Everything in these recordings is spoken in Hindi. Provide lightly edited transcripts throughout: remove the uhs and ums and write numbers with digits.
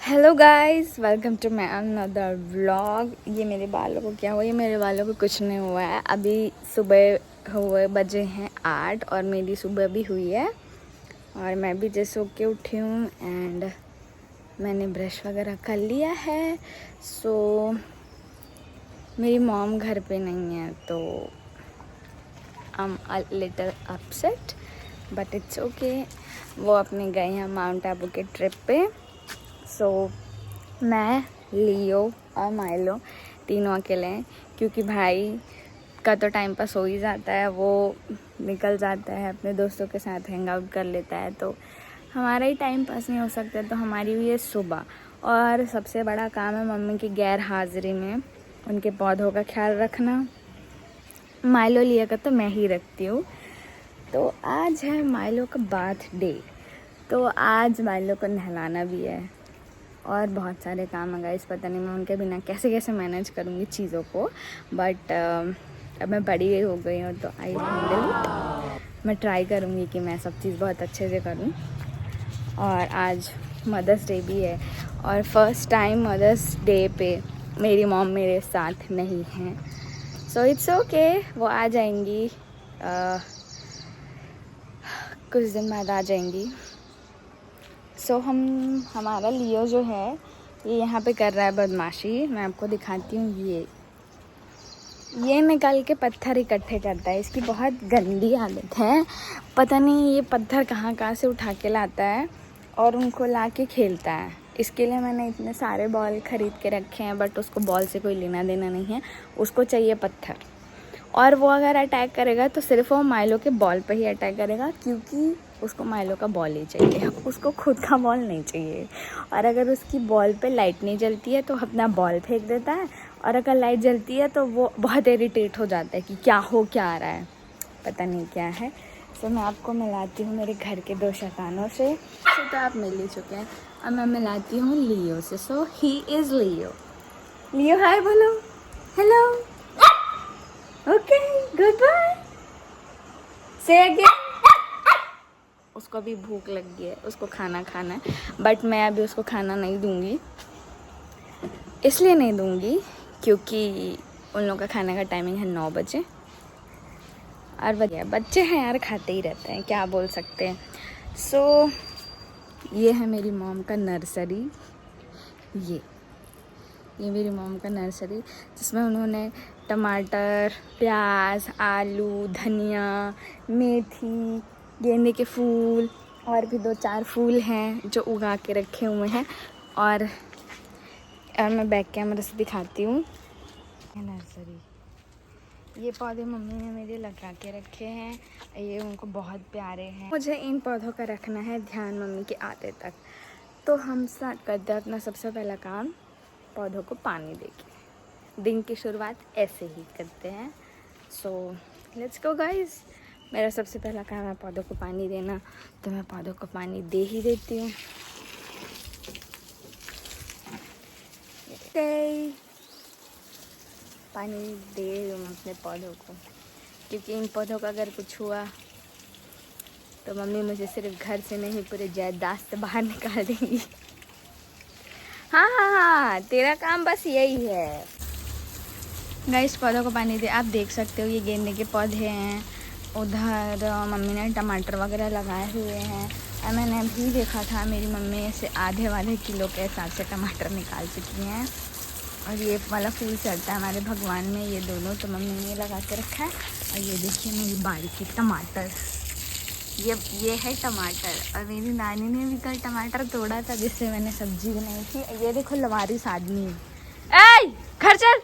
Hello guys, welcome to my another vlog. ये मेरे बालों को क्या हुआ? ये मेरे बालों को कुछ नहीं हुआ है। अभी सुबह हुए बजे हैं 8 और मेरी सुबह भी हुई है और मैं भी जैसे सो के उठी हूँ एंड मैंने ब्रश वगैरह कर लिया है। सो मेरी मॉम घर पे नहीं है तो I am a little upset but it's okay. वो अपने गए हैं माउंट आबू के ट्रिप पे। सो मैं, लियो और माइलो तीनों अकेले हैं क्योंकि भाई का तो टाइम पास हो ही जाता है। वो निकल जाता है अपने दोस्तों के साथ हैंग आउट कर लेता है तो हमारा ही टाइम पास नहीं हो सकता। तो हमारी हुई है सुबह और सबसे बड़ा काम है मम्मी की गैर हाजिरी में उनके पौधों का ख्याल रखना। माइलो लिया का तो मैं ही रखती हूँ। तो आज है माइलो का बर्थडे तो आज माइलो को नहलाना भी है और बहुत सारे काम है गाइस। पता नहीं मैं उनके बिना कैसे कैसे मैनेज करूँगी चीज़ों को, बट अब मैं बड़ी गई हो गई हूँ तो आई हैंडल इट। मैं ट्राई करूँगी कि मैं सब चीज़ बहुत अच्छे से करूँ। और आज मदर्स डे भी है और फर्स्ट टाइम मदर्स डे पे मेरी मॉम मेरे साथ नहीं हैं। सो इट्स ओके, वो आ जाएंगी, कुछ दिन बाद आ जाएंगी। सो हमारा लियो जो है ये यहाँ पे कर रहा है बदमाशी। मैं आपको दिखाती हूँ। ये निकाल के पत्थर इकट्ठे करता है। इसकी बहुत गंदी आदत है। पता नहीं ये पत्थर कहाँ कहाँ से उठा के लाता है और उनको ला के खेलता है। इसके लिए मैंने इतने सारे बॉल ख़रीद के रखे हैं बट उसको बॉल से कोई लेना देना नहीं है। उसको चाहिए पत्थर और वो अगर अटैक करेगा तो सिर्फ वो माइलो के बॉल पे ही अटैक करेगा क्योंकि उसको माइलो का बॉल ही चाहिए, उसको खुद का बॉल नहीं चाहिए। और अगर उसकी बॉल पे लाइट नहीं जलती है तो अपना बॉल फेंक देता है और अगर लाइट जलती है तो वो बहुत इरिटेट हो जाता है कि क्या आ रहा है, पता नहीं क्या है। सो मैं आपको मिलाती हूँ मेरे घर के दो शैतानों से। तो आप मिल ही चुके हैं। अब मैं मिलाती हूँ लियो से। सो ही इज़ लियो। लियो हाय बोलो, हेलो, ओके, गुड बाय, से अगेन। उसको भी भूख लग गई है, उसको खाना खाना है बट मैं अभी उसको खाना नहीं दूंगी। इसलिए नहीं दूंगी क्योंकि उन लोगों का खाने का टाइमिंग है 9 बजे और बच्चे हैं यार, खाते ही रहते हैं, क्या बोल सकते हैं। सो ये है मेरी मॉम का नर्सरी। ये मेरी मॉम का नर्सरी जिसमें उन्होंने टमाटर, प्याज, आलू, धनिया, मेथी, गेंदे के फूल और भी 2-4 फूल हैं जो उगा के रखे हुए हैं। और मैं बैक कैमरा से दिखाती हूँ नर्सरी। ये पौधे मम्मी ने मेरे लगा के रखे हैं, ये उनको बहुत प्यारे हैं। मुझे इन पौधों का रखना है ध्यान मम्मी के आते तक। तो हम स्टार्ट करते हैं अपना सबसे पहला काम, पौधों को पानी देके। दिन की शुरुआत ऐसे ही करते हैं। So let's go guys. मेरा सबसे पहला काम है पौधों को पानी देना, तो मैं पौधों को पानी दे ही देती हूँ। पानी दे रही हूँ अपने पौधों को क्योंकि इन पौधों का अगर कुछ हुआ तो मम्मी मुझे सिर्फ घर से नहीं पूरे जायदाद से बाहर निकाल देंगी। हाँ, तेरा काम बस यही है। गाइस पौधों को पानी दे, आप देख सकते हो ये गेंदे के पौधे हैं। उधर मम्मी ने टमाटर वगैरह लगाए हुए हैं और मैंने अभी देखा था मेरी मम्मी से आधे किलो के हिसाब से टमाटर निकाल चुकी हैं। और ये वाला फूल चढ़ता है हमारे भगवान में, ये दोनों तो मम्मी ने लगा के रखा है। और ये देखिए मेरी बाड़ी की टमाटर, ये है टमाटर। और मेरी नानी ने भी कल टमाटर तोड़ा था जिससे मैंने सब्जी बनाई थी। ये देखो लवारिस आदमी है। ए घर चल,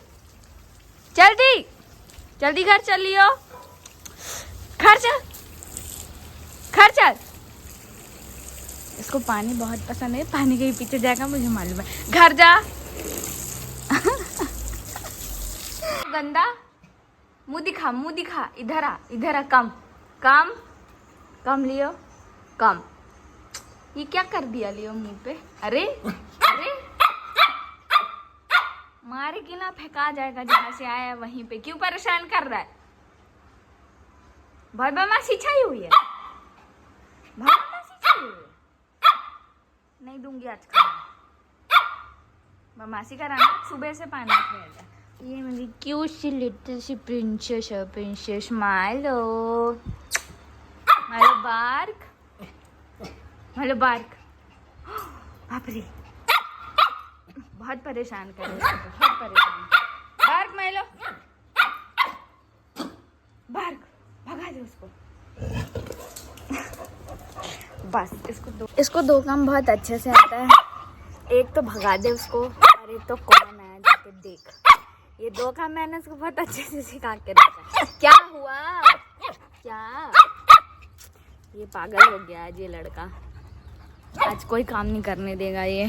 जल्दी जल्दी घर चल लियो, घर चल। इसको पानी बहुत पसंद है, पानी के पीछे जाएगा मुझे मालूम है। घर जा गंदा मुंह दिखा, इधर आ, कम लियो, कम। ये क्या कर दिया लियो मुंह पे? अरे मारे की ना, फेंका जाएगा जहाँ से आया वहीं पे। क्यों परेशान कर रहा है? बदमाशी छाई हुई है, नहीं दूंगी आज खाना। मासी का राना सुबह से पानी पिएगा। ये मेरी क्यूट सी लिटिल सी प्रिंसेस है, princess Milo. Milo bark, Milo bark. बाप रे, बहुत परेशान कर रहे हैं, बहुत परेशान। बार्क माइलो, बार्क, भगा दे उसको। बस इसको दो काम बहुत अच्छे से आता है। एक तो भगा दे उसको, और एक तो कौन आया जाके देख। ये दो काम मैंने उसको बहुत अच्छे से सिखा के रखा। क्या हुआ? क्या? ये पागल हो गया आज ये लड़का, आज कोई काम नहीं करने देगा ये।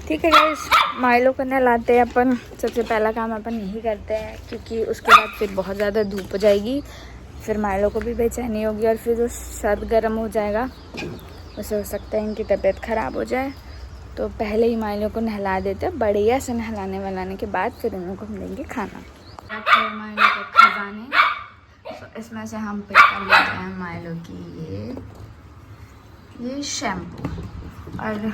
ठीक है गाइस, माइलो को नहलाते हैं अपन। सबसे पहला काम अपन यही करते हैं, क्योंकि उसके बाद फिर बहुत ज़्यादा धूप हो जाएगी, फिर माइलो को भी बेचैनी होगी और फिर जो सर्द गर्म हो जाएगा उससे हो सकता है इनकी तबीयत ख़राब हो जाए। तो पहले ही माइलो को नहला देते हैं, बढ़िया से नहलाने वहलाने के बाद फिर उन लोगों को हम देंगे खाना। रखे माइलो को खजाने, तो इसमें से हम पिक कर लेते हैं माइलो की ये शैम्पू। और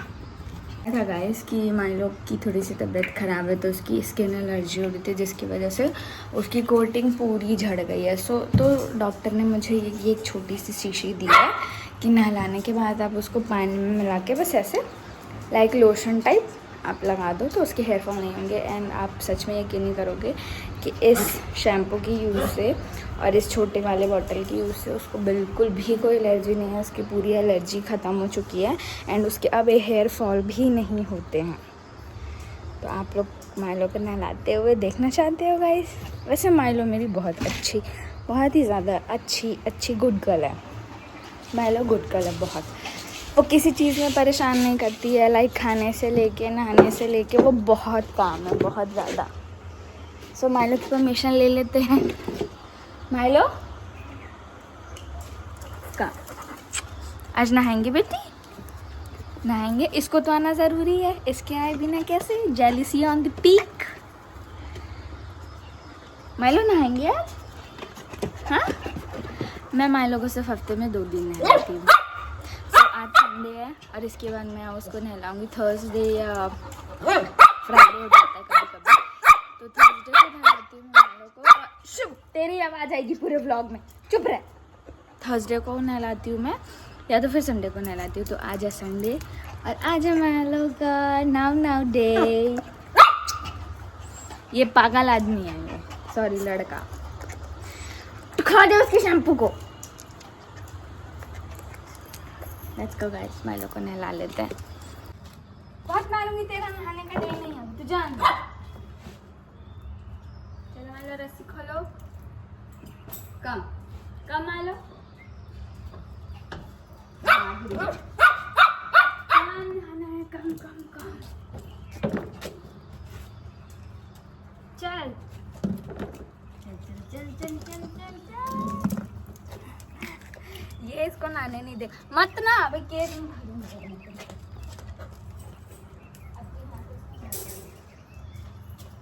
ऐसा गाइस कि माइलो की थोड़ी सी तबीयत ख़राब है, तो उसकी स्किन एलर्जी हो रही थी, जिसकी वजह से उसकी कोटिंग पूरी झड़ गई है। तो डॉक्टर ने मुझे ये एक छोटी सी शीशी दी है कि नहलाने के बाद आप उसको पानी में मिला के बस ऐसे लाइक लोशन टाइप आप लगा दो, तो उसके हेयर फॉल नहीं होंगे। एंड आप सच में यकीन नहीं करोगे कि इस शैम्पू की यूज़ से और इस छोटे वाले बॉटल की यूज़ से उसको बिल्कुल भी कोई एलर्जी नहीं है। उसकी पूरी एलर्जी ख़त्म हो चुकी है एंड उसके अब ये हेयर फॉल भी नहीं होते हैं। तो आप लोग माइलो को नहलाते हुए देखना चाहते हो गाइस? वैसे माइलो मेरी बहुत ही ज़्यादा अच्छी गुड गर्ल है। माइलो गुड गर्ल है बहुत। वो किसी चीज़ में परेशान नहीं करती है, लाइक खाने से लेके नहाने से लेके वो बहुत काम है, बहुत ज़्यादा। सो माइलो की परमिशन ले लेते हैं। माइलो का आज नहाएंगे बेटी, नहाएंगे। इसको तो आना ज़रूरी है, इसके आए बिना कैसे? Jealousy on the peak. Milo नहाएंगे आज? हाँ, मैं माइलो को सिर्फ हफ्ते में 2 दिन नहलाती हूँ। आज संडे है और इसके बाद मैं उसको नहलाऊंगी थर्सडे या फ्राइडे हो जाता है कभी। तो थर्सडे को नहलाती हूँ माइलो को। तेरी आवाज़ आएगी पूरे व्लॉग में, चुप रह। थर्सडे को नहलाती हूँ मैं, या तो फिर संडे को नहलाती हूँ। तो आज है संडे और आज है माइलो का नाउ डे। ये पागल आदमी है, ये सॉरी लड़का। खा दे उसके शैम्पू को। लेट्स गो गाइस, माइलो को नहला लेते हैं। बहुत मारूंगी, तेरा नहाने का डे नहीं है, तू जान। चलो माइलो रस्सी खोलो। कम माइलो। नहाना है, कम। चल। ये इसको नहाने नहीं दे, मत ना भाई। केक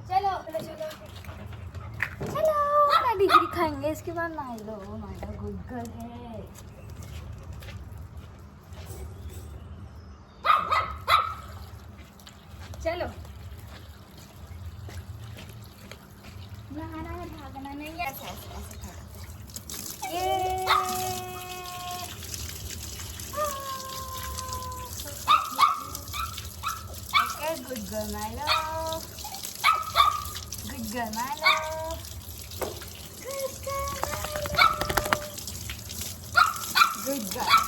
चलो मैं डिग्री खाएंगे इसके बाद। माइलो गुड गर्ल है। चलो नहाना है, भागना नहीं है। ऐसे ये good girl Milo, good girl Milo, good girl.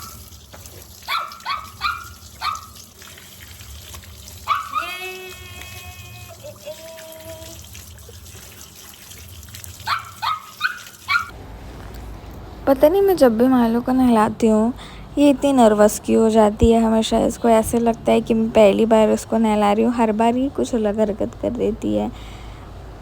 पता नहीं मैं जब भी माइलो को नहलाती हूँ ये इतनी नर्वस क्यों हो जाती है। हमेशा इसको ऐसे लगता है कि मैं पहली बार उसको नहला रही हूँ, हर बार ही कुछ अलग हरकत कर देती है।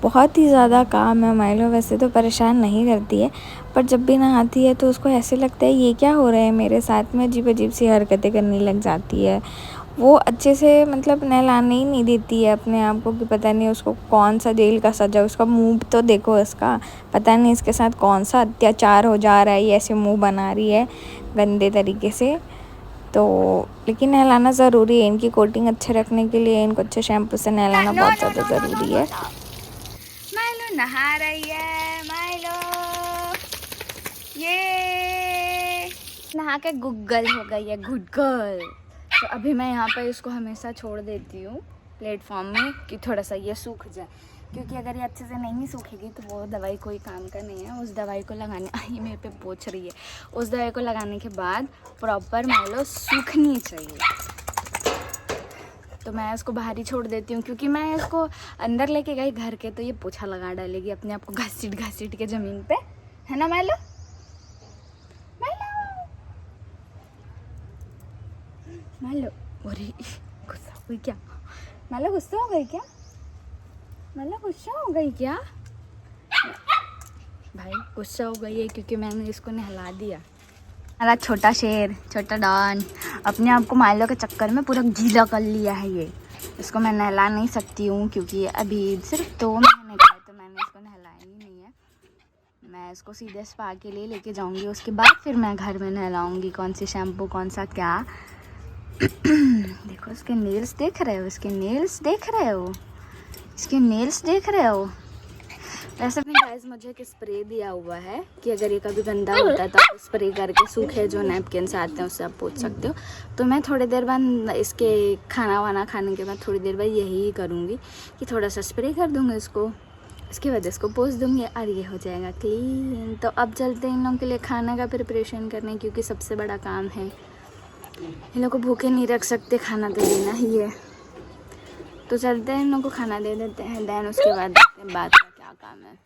बहुत ही ज़्यादा काम है। माइलो वैसे तो परेशान नहीं करती है, पर जब भी नहाती है तो उसको ऐसे लगता है ये क्या हो रहा है मेरे साथ में। अजीब सी हरकतें करने लग जाती है। वो अच्छे से मतलब नहलाने ही नहीं देती है अपने आप को, कि पता नहीं उसको कौन सा जेल का सजा। उसका मुंह तो देखो, इसका पता नहीं इसके साथ कौन सा अत्याचार हो जा रहा है, ये ऐसे मुंह बना रही है गंदे तरीके से। तो लेकिन नहलाना ज़रूरी है, इनकी कोटिंग अच्छे रखने के लिए इनको अच्छे शैम्पू से नहलाना बहुत ज़्यादा ज़रूरी है। माइलो नहा रही है, माइलो ये नहा के गुग्गल हो गई है, गुग्गल। तो अभी मैं यहाँ पर इसको हमेशा छोड़ देती हूँ प्लेटफॉर्म में कि थोड़ा सा ये सूख जाए, क्योंकि अगर ये अच्छे से नहीं सूखेगी तो वो दवाई कोई काम का नहीं है। उस दवाई को लगाने ये मेरे पे पोंछ रही है, उस दवाई को लगाने के बाद प्रॉपर माइलो सूखनी चाहिए। तो मैं इसको बाहर ही छोड़ देती हूँ, क्योंकि मैं इसको अंदर लेके गई घर के तो ये पोछा लगा डालेगी अपने आप को घसीट घसीट के ज़मीन पे, है ना माइलो? माइलो अरे गुस्सा हो गई क्या? माइलो गुस्सा हो गई क्या? माइलो गुस्सा हो गई क्या? भाई गुस्सा हो गई है क्योंकि मैंने इसको नहला दिया। हमारा छोटा शेर, छोटा डॉन अपने आप को माइलो के चक्कर में पूरा गीला कर लिया है। ये इसको मैं नहला नहीं सकती हूँ क्योंकि ये अभी सिर्फ 2 महीने का है, तो मैंने इसको नहलाया ही नहीं है। मैं इसको सीधे स्पा के लिए लेके जाऊँगी, उसके बाद फिर मैं घर में नहलाऊँगी। कौन सी शैम्पू, कौन सा क्या। देखो इसके नेल्स देख रहे हो, इसके नेल्स देख रहे हो, इसके नेल्स देख रहे हो। वैसे भी गाइस मुझे एक स्प्रे दिया हुआ है कि अगर ये कभी गंदा होता है तो आप स्प्रे करके सूखे जो नैपकिन्स आते हैं उससे आप पोंछ सकते हो। तो मैं थोड़ी देर बाद इसके खाना वाना खाने के बाद थोड़ी देर बाद यही करूँगी कि थोड़ा सा स्प्रे कर दूँगी इसको, इसके बाद इसको पोंछ दूँगी और ये हो जाएगा क्लीन। तो अब चलते हैं इन लोगों के लिए खाने का प्रिपरेशन करने, क्योंकि सबसे बड़ा काम है, इन लोगों को भूखे नहीं रख सकते, खाना तो देना ही है। तो चलते हैं इन लोगों को खाना दे देते हैं, देन उसके बाद देखते हैं बात का क्या काम है।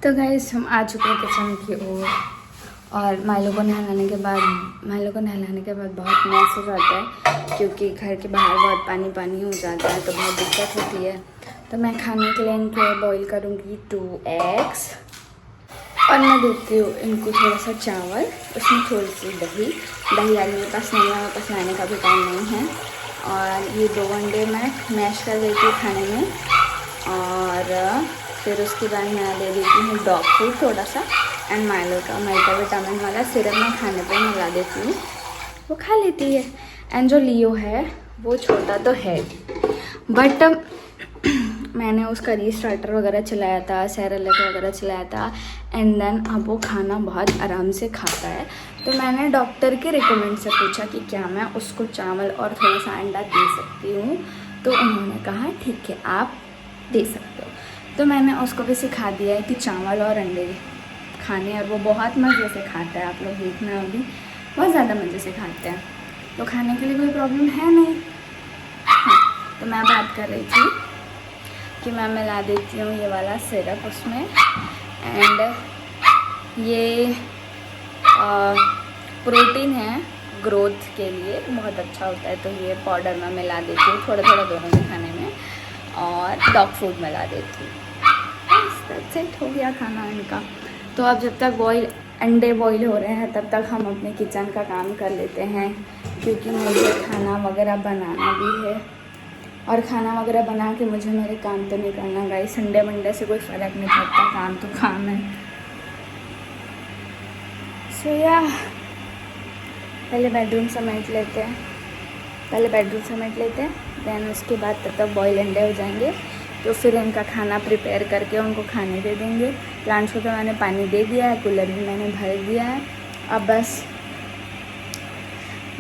तो गाइस हम आ चुके हैं किचन की ओर, और माइलो को नहलाने के बाद बहुत मैस हो जाता है, क्योंकि घर के बाहर बहुत पानी पानी हो जाता है तो बहुत दिक्कत होती है। तो मैं खाने के लिए इनके बॉईल करूँगी 2 एग्स, और मैं देती हूँ इनको थोड़ा सा चावल, उसमें थोड़ी सी दही वाली मेरे पास नहीं है, मेरे पास लाने का भी टाइम नहीं है। और ये 2 अंडे मैं मैश कर देती हूँ खाने में, और फिर उसके बाद मैं दे देती हूँ डॉग फूड थोड़ा सा, एंड माइलो का मल्टीविटामिन वाला सिरप मैं खाने पे मिला देती हूँ, वो खा लेती है। एंड जो लियो है वो छोटा तो है, बट मैंने उसका रीस्टार्टर वगैरह चलाया था, सेरेलैक वगैरह चलाया था, एंड देन अब वो खाना बहुत आराम से खाता है। तो मैंने डॉक्टर के रिकमेंड से पूछा कि क्या मैं उसको चावल और थोड़ा सा अंडा दे सकती हूँ, तो उन्होंने कहा ठीक है आप दे सकते हो। तो मैंने उसको भी सिखा दिया है कि चावल और अंडे खाने, और वो बहुत मज़े से खाता है। आप लोग देखना अभी बहुत ज़्यादा मज़े से खाते हैं, तो खाने के लिए कोई प्रॉब्लम है नहीं। हाँ, तो मैं बात कर रही थी कि मैं मिला देती हूँ ये वाला सिरप उसमें, एंड ये प्रोटीन है ग्रोथ के लिए, बहुत अच्छा होता है। तो ये पाउडर मैं मिला देती हूँ थोड़ा थोड़ा दोनों के खाने में, और डॉग फूड मिला देती हूँ। बस सेट हो गया खाना इनका। तो अब जब तक अंडे बॉईल हो रहे हैं तब तक हम अपने किचन का काम कर लेते हैं, क्योंकि मुझे खाना वगैरह बनाना भी है, और खाना वगैरह बना के मुझे मेरे काम तो नहीं करना गाइस। संडे मंडे से कोई फ़र्क नहीं पड़ता, काम तो काम है। सो या पहले बेडरूम समेट लेते हैं, दैन उसके बाद तब तक बॉयल अंडे हो जाएंगे, तो फिर इनका खाना प्रिपेयर करके उनको खाने दे देंगे। प्लांट्स को तो मैंने पानी दे दिया है, कूलर भी मैंने भर दिया है। अब बस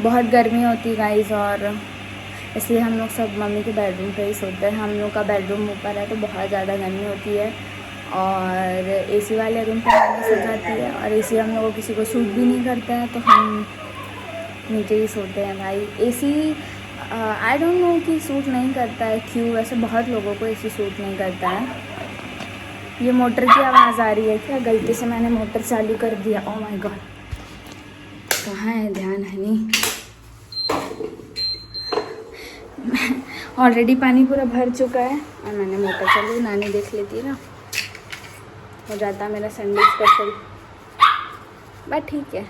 बहुत गर्मी होती है गाइस, और इसलिए हम लोग सब मम्मी के बेडरूम पे ही सोते हैं। हम लोग का बेडरूम ऊपर है तो बहुत ज़्यादा गर्मी होती है, और एसी वाले रूम पर मम्मी सो जाती है, और एसी हम लोग को किसी को सूट भी नहीं करता है, तो हम नीचे ही सोते हैं भाई। एसी आई डोंट नो कि सूट नहीं करता है क्यों, वैसे बहुत लोगों को एसी सूट नहीं करता है। ये मोटर की आवाज़ आ रही है क्या? गलती से मैंने मोटर चालू कर दिया। ओह माय गॉड, कहाँ है ध्यान हनी। ऑलरेडी पानी पूरा भर चुका है और मैंने मोटर चालू, नानी देख लेती ना, हो जाता मेरा संडे स्पेशल। बट ठीक है,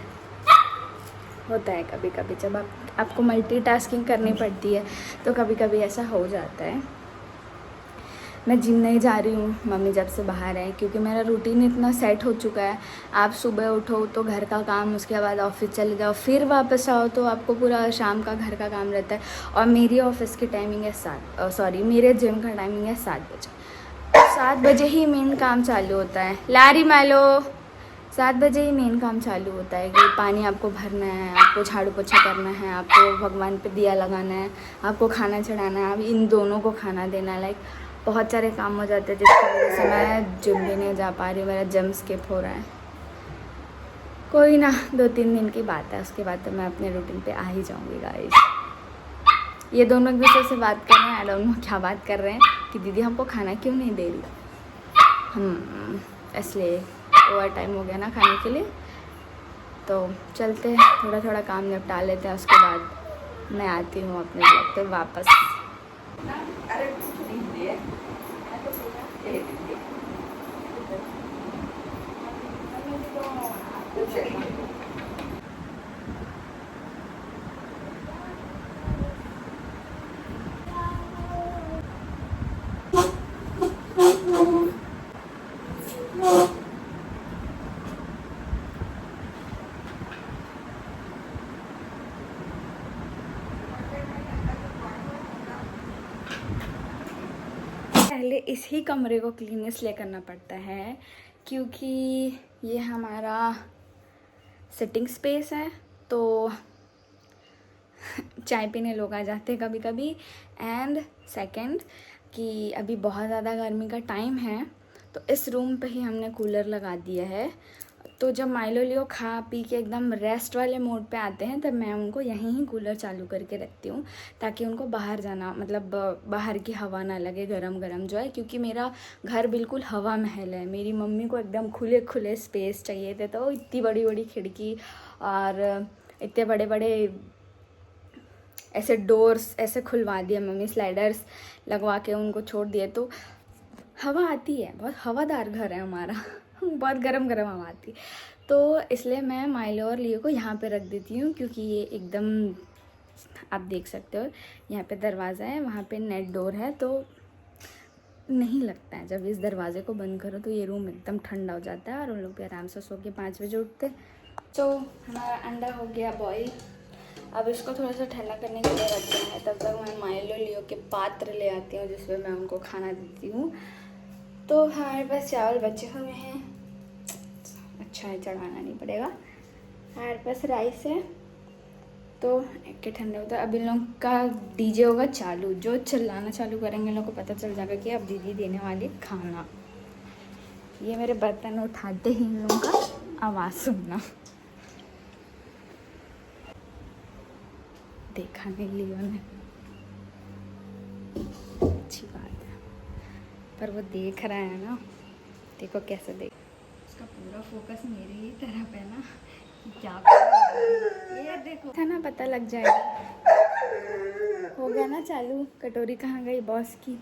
होता है कभी कभी, जब आपको मल्टीटास्किंग करनी पड़ती है तो कभी कभी ऐसा हो जाता है। मैं जिम नहीं जा रही हूँ मम्मी जब से बाहर है, क्योंकि मेरा रूटीन इतना सेट हो चुका है। आप सुबह उठो तो घर का काम, उसके बाद ऑफिस चले जाओ, फिर वापस आओ तो आपको पूरा शाम का घर का काम रहता है। और मेरी ऑफिस की टाइमिंग है मेरे जिम का टाइमिंग है 7 बजे। 7 बजे ही मेन काम चालू होता है। लारी मैलो 7 बजे ही मेन काम चालू होता है कि पानी आपको भरना है, आपको झाड़ू पोछा करना है, आपको भगवान पे दिया लगाना है, आपको खाना चढ़ाना है, अब इन दोनों को खाना देना है। लाइक बहुत सारे काम हो जाते हैं, जिसकी वजह से मैं जिम भी नहीं जा पा रही हूँ। मेरा जिम स्किप हो रहा है। कोई ना, 2-3 दिन की बात है, उसके बाद तो मैं अपने रूटीन पे आ ही जाऊँगी गाइस। ये दोनों एक दूसरे से बात कर रहे हैं, आई डोंट नो क्या बात कर रहे हैं कि दीदी हमको खाना क्यों नहीं दे रही। इसलिए ओवर टाइम हो गया ना खाने के लिए, तो चलते हैं थोड़ा थोड़ा काम निपटा लेते हैं, उसके बाद मैं आती हूँ अपने ब्लॉग पे वापस। पहले इसी कमरे को क्लीन इसलिए करना पड़ता है क्योंकि ये हमारा सिटिंग स्पेस है, तो चाय पीने लोग आ जाते हैं कभी कभी। एंड सेकंड कि अभी बहुत ज़्यादा गर्मी का टाइम है, तो इस रूम पे ही हमने कूलर लगा दिया है। तो जब माइलो लियो खा पी के एकदम रेस्ट वाले मोड पे आते हैं, तब मैं उनको यहीं ही कूलर चालू करके रखती हूँ, ताकि उनको बाहर जाना, मतलब बाहर की हवा ना लगे गरम गरम जो है, क्योंकि मेरा घर बिल्कुल हवा महल है। मेरी मम्मी को एकदम खुले खुले स्पेस चाहिए थे, तो इतनी बड़ी बड़ी खिड़की और इतने बड़े बड़े ऐसे डोर्स ऐसे खुलवा दिए मम्मी, स्लाइडर्स लगवा के उनको छोड़ दिए, तो हवा आती है। बहुत हवादार घर है हमारा बहुत गरम गरम हवा आती। तो इसलिए मैं माइलो और लियो को यहाँ पे रख देती हूँ, क्योंकि ये एकदम आप देख सकते हो यहाँ पे दरवाज़ा है, वहाँ पे नेट डोर है, तो नहीं लगता है। जब इस दरवाजे को बंद करो तो ये रूम एकदम ठंडा हो जाता है और उन लोग भी आराम से सो के 5 बजे उठते। तो हमारा अंडा हो गया बॉईल। अब इसको थोड़ा सा ठंडा करने के लिए रखते हैं, तब तक मैं माइलो लियो के पात्र ले आती हूँ जिसमें मैं उनको खाना देती हूँ। तो हमारे पास चावल बचे हुए हैं, अच्छा है चढ़ाना नहीं पड़ेगा। हमारे पास राइस है, तो एक के ठंडे होता है। अब इन लोग का डीजे होगा चालू, जो चिल्लाना चालू करेंगे इन लोग को पता चल जाएगा कि अब दीदी देने वाली खाना। ये मेरे बर्तन उठाते ही इन लोगों का आवाज़ सुनना। देखा नहीं लियो ने, अच्छी बात है, पर वो देख रहा है ना, देखो कैसे देख। उसका पूरा फोकस मेरी ही तरफ है ना, क्या ये देखो था ना, पता लग जाएगा। हो गया ना चालू। कटोरी कहाँ गई बॉस की?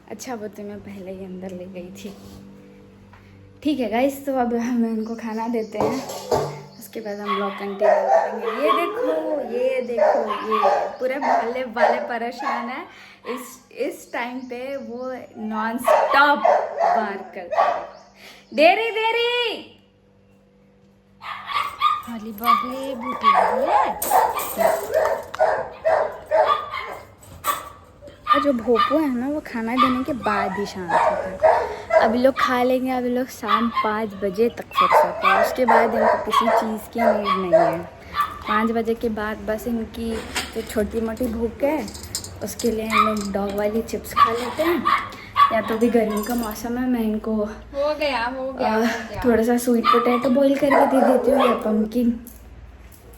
अच्छा वो तो मैं पहले ही अंदर ले गई थी। ठीक है गाइस, तो अब हम इनको खाना देते हैं, उसके बाद हम ब्लॉग कंटिन्यू करेंगे। ये देखो ये पूरे मोहल्ले वाले परेशान है। इस टाइम पे वो नॉन स्टॉप बार करते हैं, देरी हाली बाबले बूटी और जो भोपू है ना, वो खाना देने के बाद ही शांत होता है। अभी लोग खा लेंगे, अभी लोग शाम 5 बजे तक सो सकते हैं, उसके बाद इनको किसी चीज़ की नीड नहीं है। 5 बजे के बाद बस इनकी जो छोटी मोटी भूख है, उसके लिए हम लोग डॉग वाली चिप्स खा लेते हैं, या तो भी गर्मी का मौसम है, मैं इनको हो गया थोड़ा सा स्वीट पोटैटो बॉईल करके दे देती हूँ, या पम्पकिन,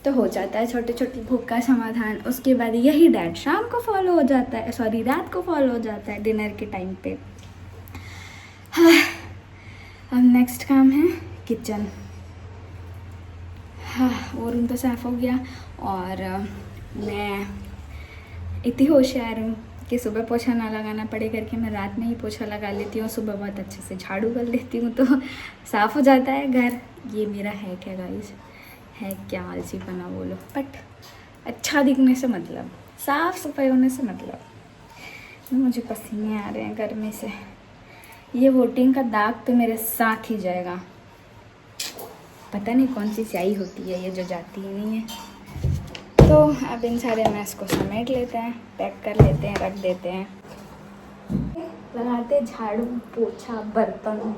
तो हो जाता है छोटी छोटी भूख का समाधान। उसके बाद यही डाइट शाम को फॉलो हो जाता है, सॉरी रात को फॉलो हो जाता है डिनर के टाइम पे। हाँ, अब नेक्स्ट काम है किचन। हाँ, वो रूम तो साफ़ हो गया, और मैं इतनी होशियार हूँ कि सुबह पोछा ना लगाना पड़े करके मैं रात में ही पोछा लगा लेती हूँ, सुबह बहुत अच्छे से झाड़ू कर लेती हूँ, तो साफ़ हो जाता है घर। ये मेरा है क्या गाइस, है क्या आलसी बना बोलो, बट अच्छा दिखने से मतलब, साफ़ सफाई होने से मतलब। मुझे पसीने आ रहे हैं गर्मी से। ये वोटिंग का दाग तो मेरे साथ ही जाएगा। पता नहीं कौन सी स्याही होती है ये जो जाती ही नहीं है। तो अब इन सारे मैस को समेट लेते हैं, पैक कर लेते हैं, रख देते हैं। लगाते झाड़ू पोछा बर्तन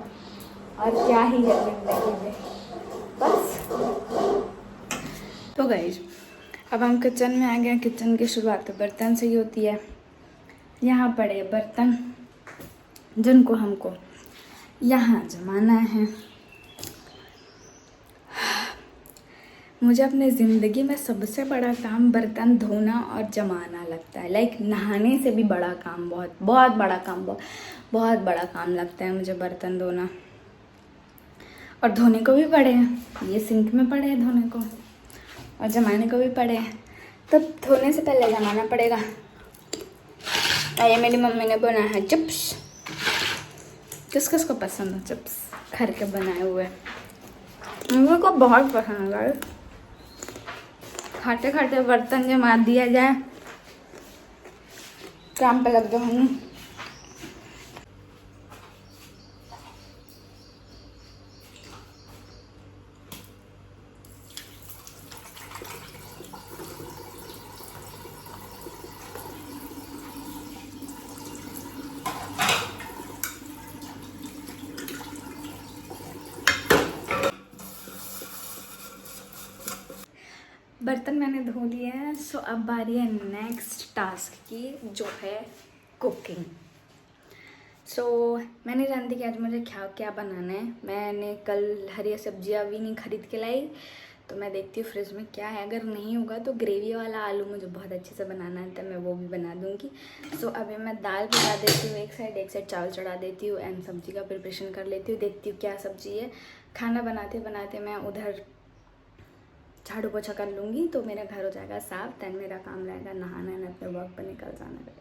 और क्या ही है जिंदगी में, बस। तो गाइस अब हम किचन में आ गए। किचन की शुरुआत तो बर्तन से ही होती है। यहाँ पड़े बर्तन जिनको हमको यहाँ जमाना है। मुझे अपने ज़िंदगी में सबसे बड़ा काम बर्तन धोना और जमाना लगता है। लाइक नहाने से भी बड़ा काम, बहुत बड़ा काम, बहुत बड़ा काम लगता है मुझे बर्तन धोना। और धोने को भी पड़े हैं, ये सिंक में पड़े हैं धोने को, और जमाने को भी पड़े हैं। तब धोने से पहले जमाना पड़ेगा। ये मेरी मम्मी ने बनाया है चिप्स। किस किस को पसंद है चिप्स घर के बनाए हुए? मम्मी को बहुत पसंद है। खाते खाते बर्तन जमा दिया जाए, काम पे लग जाओ हम। बर्तन मैंने धो लिए हैं। सो अब बारी है नेक्स्ट टास्क की, जो है कुकिंग। सो मैंने जानती कि आज मुझे क्या क्या बनाना है। मैंने कल हरी सब्जियां भी नहीं खरीद के लाई, तो मैं देखती हूँ फ्रिज में क्या है। अगर नहीं होगा तो ग्रेवी वाला आलू मुझे बहुत अच्छे से बनाना है, तो मैं वो भी बना दूँगी। सो अभी मैं दाल बना देती हूँ एक साइड चावल चढ़ा देती हूँ एंड सब्जी का प्रिपरेशन कर लेती हूँ। देखती हूँ क्या सब्जी है। खाना बनाते बनाते मैं उधर झाड़ू पोछा कर लूँगी तो मेरा घर हो जाएगा साफ। दैन मेरा काम रहेगा नहाना है, अपने वर्क पर निकल जाना है।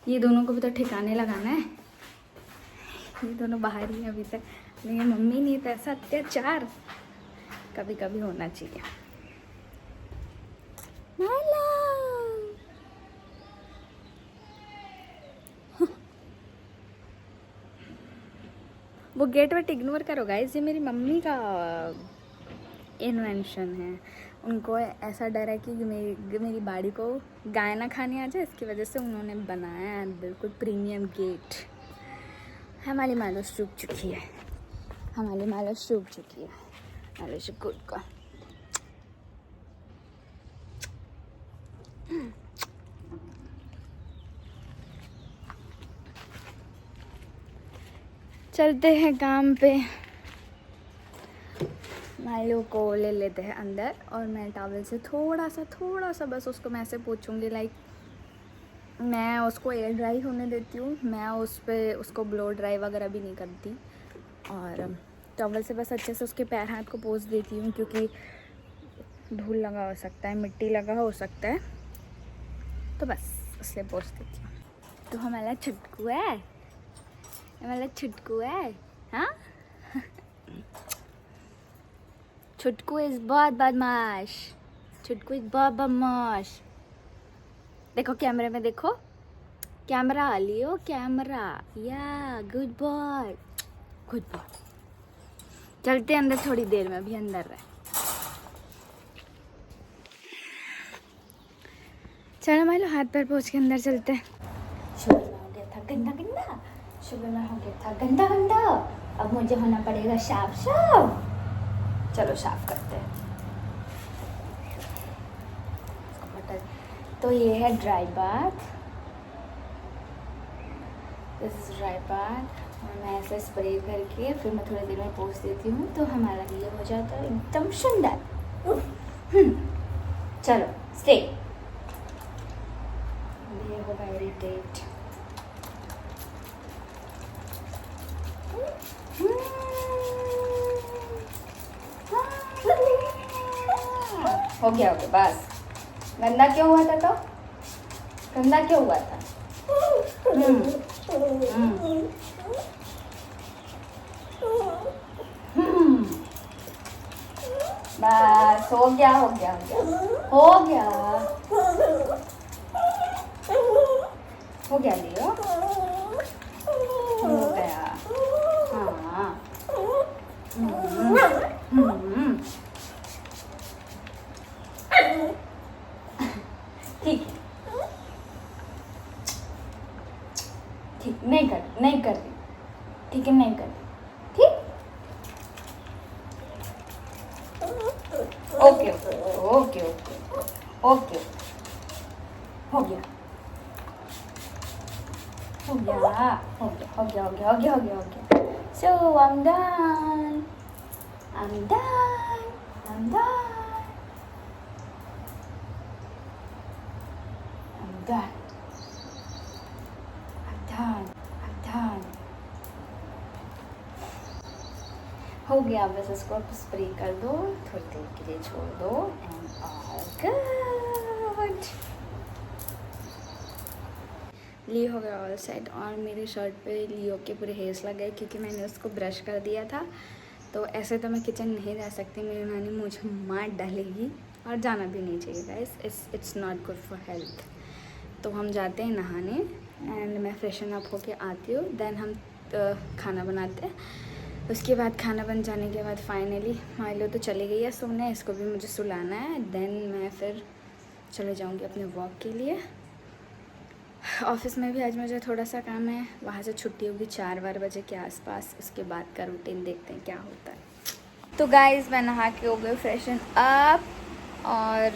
ये दोनों को भी तो ठिकाने लगाना है। ये दोनों बाहर ही अभी तक। लेकिन मम्मी नहीं, तो ऐसा अत्याचार कभी कभी होना चाहिए। वो गेट वेट इग्नोर करो गाइस, ये मेरी मम्मी का इन्वेंशन है। उनको ऐसा डर है कि मेरी बाड़ी को गाय ना खाने आ जाए, इसकी वजह से उन्होंने बनाया है बिल्कुल प्रीमियम गेट। हमारी मालो सूख चुकी है, हमारी मालो सूख चुकी है। मालो शुक्र का चलते हैं काम पे। माइलो को ले लेते हैं अंदर और मैं टॉवल से थोड़ा सा बस उसको मैं ऐसे पोंछूंगी। लाइक मैं उसको एयर ड्राई होने देती हूँ, मैं उस पर उसको ब्लो ड्राई वगैरह भी नहीं करती। और टॉवल से बस अच्छे से उसके पैर हाथ को पोंछ देती हूँ, क्योंकि धूल लगा हो सकता है, मिट्टी लगा हो सकता है, तो बस उससे पोंछ देती हूँ। तो हमारा छुटकू है, हमारा छुटकू है। हाँ छुटकू इज बहुत बदमाश, छुटकू इज बहुत बदमाश। देखो कैमरे में, देखो कैमरा लियो, कैमरा। या गुड बॉय, गुड बॉय। चलते अंदर थोड़ी देर में, अभी अंदर रहे। चलो मालो हाथ पैर पोंछ के अंदर चलते हैं। शुगर में हो गया था गंदा गंदा, शुगर में हो गया था गंदा गंदा, अब मुझे होना पड़ेगा साफ साफ। चलो साफ करते हैं। तो ये है dry bath, this is dry bath. और मैं ऐसे स्प्रे करके फिर मैं थोड़ी देर में पोंछ देती हूँ, तो हमारा ये हो जाता है एकदम सुंदर। चलो स्टे, ये होगा इरिटेट। हो गया बस। गंदा क्यों हुआ था? तो गंदा क्यों हुआ था? बस हो गया हो गया हो गया हो गया। गया लियो, हो गया। हाँ ठीक ठीक, नहीं कर रही, ठीक है, नहीं कर रही, ठीक। ओके ओके ओके ओके, हो गया हो गया हो गया हो गया हो गया हो गया हो गया। So I'm done, I'm done, I'm done, I'm done, I'm done, I'm done। हो गया, बस इसको आप स्प्रे कर दो, थोड़ी देर के लिए छोड़ दो एंड ऑल गुड। लियो हो गया ऑल सेट, और मेरी शर्ट पे लियो के पूरे हेयर्स लग गए क्योंकि मैंने उसको ब्रश कर दिया था। तो ऐसे तो मैं किचन नहीं रह सकती, मेरी नानी मुझे मार डालेगी और जाना भी नहीं चाहिए guys, it's not good for health. तो हम जाते हैं नहाने एंड मैं फ्रेशन अप होके आती हूँ, देन हम खाना बनाते हैं। उसके बाद खाना बन जाने के बाद फाइनली माइलो तो चली गई है सोने, इसको भी मुझे सुलाना है, देन मैं फिर चले जाऊँगी अपने वॉक के लिए। ऑफिस में भी आज मुझे थोड़ा सा काम है, वहाँ से छुट्टी होगी 4 बजे के आसपास, उसके बाद का रूटीन देखते हैं क्या होता है। तो गाइस मैं नहा के हो गई फ्रेशन अप, और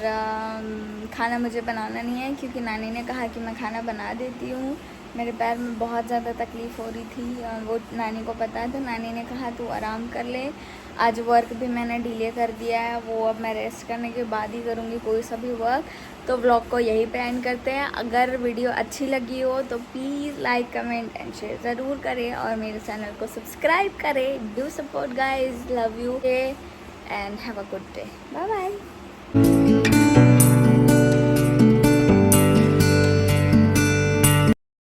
खाना मुझे बनाना नहीं है क्योंकि नानी ने कहा कि मैं खाना बना देती हूँ। मेरे पैर में बहुत ज़्यादा तकलीफ़ हो रही थी और वो नानी को पता है, तो नानी ने कहा तू आराम कर ले। आज वर्क भी मैंने डिले कर दिया है, वो अब मैं रेस्ट करने के बाद ही करूँगी कोई सा भी वर्क। तो व्लॉग को यही पे एंड करते हैं। अगर वीडियो अच्छी लगी हो तो please like comment and share ज़रूर करें और मेरे चैनल को सब्सक्राइब करें। Do support guys, love you and have a good day, bye bye.